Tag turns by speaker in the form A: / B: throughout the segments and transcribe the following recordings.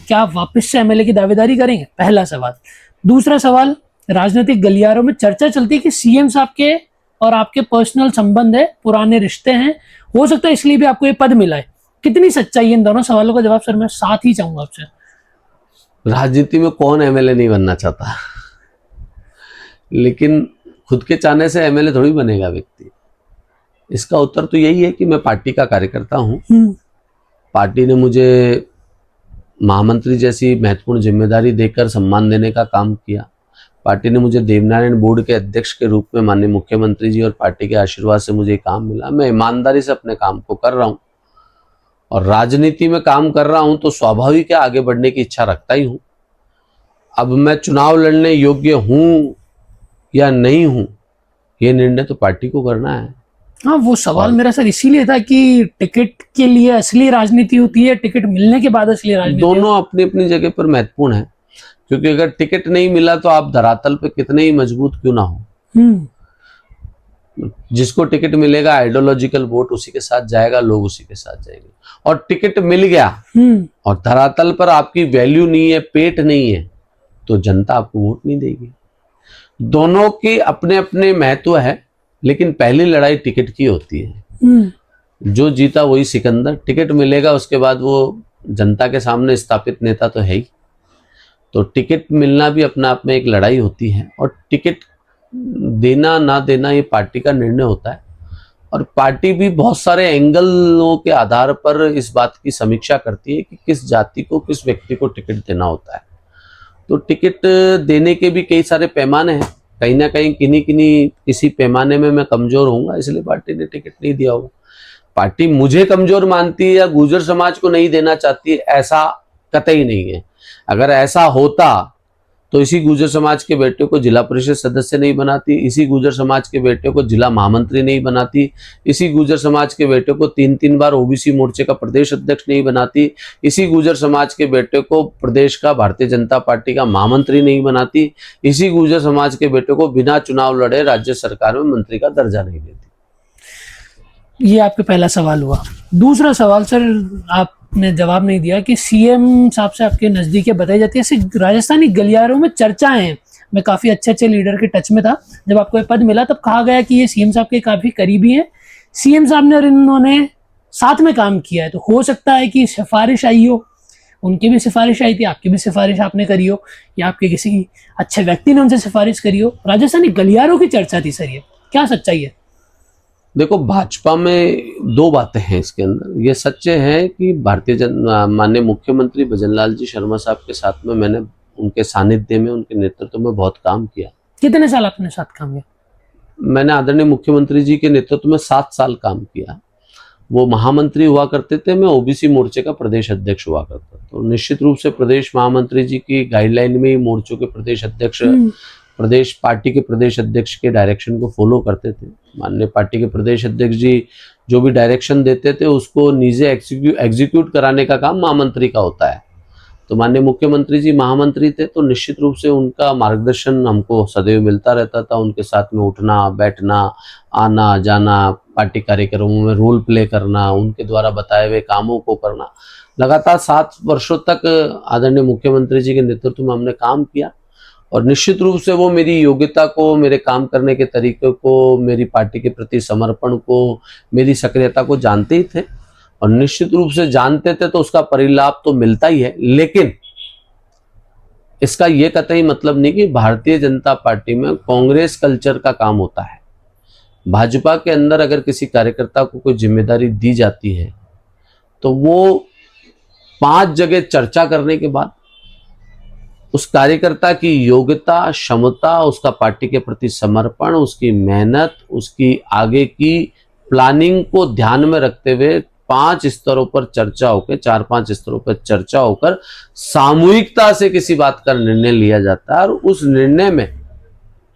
A: क्या आप वापस से एमएलए की दावेदारी करेंगे? पहला सवाल। दूसरा सवाल, राजनीतिक गलियारों में चर्चा चलती है कि सीएम साहब के और आपके पर्सनल संबंध है, पुराने रिश्ते हैं, हो सकता है इसलिए भी आपको ये पद मिला है। कितनी सच्चाई है इन दोनों सवालों का जवाब सर मैं साथ ही चाहूंगा आपसे।
B: राजनीति में कौन एमएलए नहीं बनना चाहता, लेकिन खुद के चाहने से एमएलए थोड़ी बनेगा व्यक्ति। इसका उत्तर तो यही है कि मैं पार्टी का कार्यकर्ता हूं। पार्टी ने मुझे महामंत्री जैसी महत्वपूर्ण जिम्मेदारी देकर सम्मान देने का काम किया। पार्टी ने मुझे देवनारायण बोर्ड के अध्यक्ष के रूप में माननीय मुख्यमंत्री जी और पार्टी के आशीर्वाद से मुझे काम मिला। मैं ईमानदारी से अपने काम को कर रहा हूं और राजनीति में काम कर रहा हूं तो स्वाभाविक है आगे बढ़ने की इच्छा रखता ही हूं। अब मैं चुनाव लड़ने योग्य हूं या नहीं हूं, ये निर्णय तो पार्टी को करना है।
A: हाँ, वो सवाल मेरा सर इसीलिए था कि टिकट के लिए असली राजनीति होती है, टिकट मिलने के बाद असली राजनीति।
B: दोनों अपनी अपनी जगह पर महत्वपूर्ण है, क्योंकि अगर टिकट नहीं मिला तो आप धरातल पे कितने ही मजबूत क्यों ना हो, जिसको टिकट मिलेगा आइडियोलॉजिकल वोट उसी के साथ जाएगा, लोग उसी के साथ जाएंगे। और टिकट मिल गया और धरातल पर आपकी वैल्यू नहीं है, पेट नहीं है, तो जनता आपको वोट नहीं देगी। दोनों की अपने अपने महत्व है, लेकिन पहली लड़ाई टिकट की होती है। जो जीता वही सिकंदर। टिकट मिलेगा उसके बाद वो जनता के सामने स्थापित नेता तो है ही। तो टिकट मिलना भी अपना आप में एक लड़ाई होती है और टिकट देना ना देना ये पार्टी का निर्णय होता है। और पार्टी भी बहुत सारे एंगलों के आधार पर इस बात की समीक्षा करती है कि किस जाति को, किस व्यक्ति को टिकट देना होता है। तो टिकट देने के भी कई सारे पैमाने हैं। कहीं ना कहीं किसी पैमाने में मैं कमजोर होऊंगा, इसलिए पार्टी ने टिकट नहीं दिया होगा। पार्टी मुझे कमजोर मानती है या गुर्जर समाज को नहीं देना चाहती है, ऐसा कतई नहीं है। अगर ऐसा होता तो इसी गुर्जर समाज के बेटे को जिला परिषद सदस्य नहीं बनाती, इसी गुर्जर समाज के बेटे को जिला महामंत्री नहीं बनाती, इसी गुर्जर समाज के बेटे को 3 बार ओबीसी मोर्चे का प्रदेश अध्यक्ष नहीं बनाती, इसी गुर्जर समाज के बेटे को प्रदेश का भारतीय जनता पार्टी का महामंत्री नहीं बनाती, इसी गुर्जर समाज के बेटे को बिना चुनाव लड़े राज्य सरकार में मंत्री का दर्जा नहीं देती।
A: ये आपका पहला सवाल हुआ। दूसरा सवाल सर, आपने जवाब नहीं दिया कि सीएम साहब से आपके नजदीकी बताई जाती है, ऐसे राजस्थानी गलियारों में चर्चाएं हैं। मैं काफी अच्छे लीडर के टच में था, जब आपको ये पद मिला तब कहा गया कि ये सीएम साहब के काफी करीबी हैं, सीएम साहब ने और इन्होंने साथ में काम किया है, तो हो सकता है कि सिफारिश आई हो, उनकी भी सिफारिश आई थी, आपकी भी सिफारिश आपने करी हो, या आपके किसी अच्छे व्यक्ति ने उनसे सिफारिश करी हो। राजस्थानी गलियारों की चर्चा थी सर, ये क्या सच्चाई है?
B: देखो, भाजपा में दो बातें हैं इसके अंदर। ये सच्चे हैं कि माननीय मुख्यमंत्री भजन लाल जी शर्मा साहब के साथ में मैंने उनके सानिध्य में, उनके नेतृत्व में बहुत काम किया।
A: कितने साल आपने साथ काम किया?
B: मैंने आदरणीय मुख्यमंत्री जी के नेतृत्व में 7 साल काम किया। वो महामंत्री हुआ करते थे, मैं ओबीसी मोर्चे का प्रदेश अध्यक्ष हुआ करता। तो निश्चित रूप से प्रदेश महामंत्री जी की गाइडलाइन में ही मोर्चों के प्रदेश अध्यक्ष प्रदेश पार्टी के प्रदेश अध्यक्ष के डायरेक्शन को फॉलो करते थे। माननीय पार्टी के प्रदेश अध्यक्ष जी जो भी डायरेक्शन देते थे उसको निजे एग्जीक्यूट कराने का काम महामंत्री का होता है। तो माननीय मुख्यमंत्री जी महामंत्री थे, तो निश्चित रूप से उनका मार्गदर्शन हमको सदैव मिलता रहता था। उनके साथ में उठना बैठना, आना जाना, पार्टी कार्यक्रमों में रोल प्ले करना, उनके द्वारा बताए हुए कामों को करना, लगातार 7 वर्षों तक आदरणीय मुख्यमंत्री जी के नेतृत्व में हमने काम किया। और निश्चित रूप से वो मेरी योग्यता को, मेरे काम करने के तरीके को, मेरी पार्टी के प्रति समर्पण को, मेरी सक्रियता को जानते ही थे। और निश्चित रूप से जानते थे तो उसका परिलाभ तो मिलता ही है। लेकिन इसका ये कतई मतलब नहीं कि भारतीय जनता पार्टी में कांग्रेस कल्चर का काम होता है। भाजपा के अंदर अगर किसी कार्यकर्ता को कोई जिम्मेदारी दी जाती है तो वो 5 जगह चर्चा करने के बाद उस कार्यकर्ता की योग्यता, क्षमता, उसका पार्टी के प्रति समर्पण, उसकी मेहनत, उसकी आगे की प्लानिंग को ध्यान में रखते हुए 5 स्तरों पर चर्चा होकर, 4-5 स्तरों पर चर्चा होकर सामूहिकता से किसी बात का निर्णय लिया जाता है। और उस निर्णय में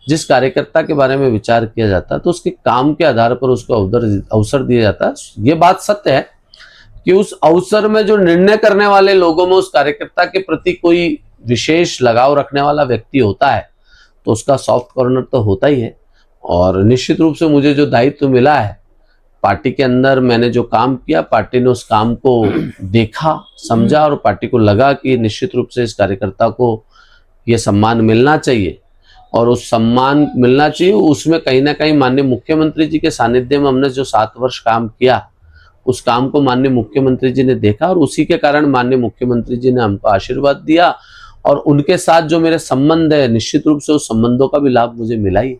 B: जिस कार्यकर्ता के बारे में विचार किया जाता है तो उसके काम के आधार पर उसको अवसर दिया जाता है। ये बात सत्य है कि उस अवसर में जो निर्णय करने वाले लोगों में उस कार्यकर्ता के प्रति कोई विशेष लगाव रखने वाला व्यक्ति होता है तो उसका सॉफ्ट कॉर्नर तो होता ही है। और निश्चित रूप से मुझे जो दायित्व मिला है पार्टी के अंदर मैंने जो काम किया, पार्टी ने उस काम को देखा, समझा और पार्टी को लगा कि निश्चित रूप से इस कार्यकर्ता को ये सम्मान मिलना चाहिए और उस सम्मान मिलना चाहिए। उसमें कहीं ना कहीं माननीय मुख्यमंत्री जी के सानिध्य में हमने जो 7 वर्ष काम किया, उस काम को माननीय मुख्यमंत्री जी ने देखा और उसी के कारण माननीय मुख्यमंत्री जी ने हमको आशीर्वाद दिया और उनके साथ जो मेरे संबंध है, निश्चित रूप से उस संबंधों का भी लाभ मुझे मिला ही।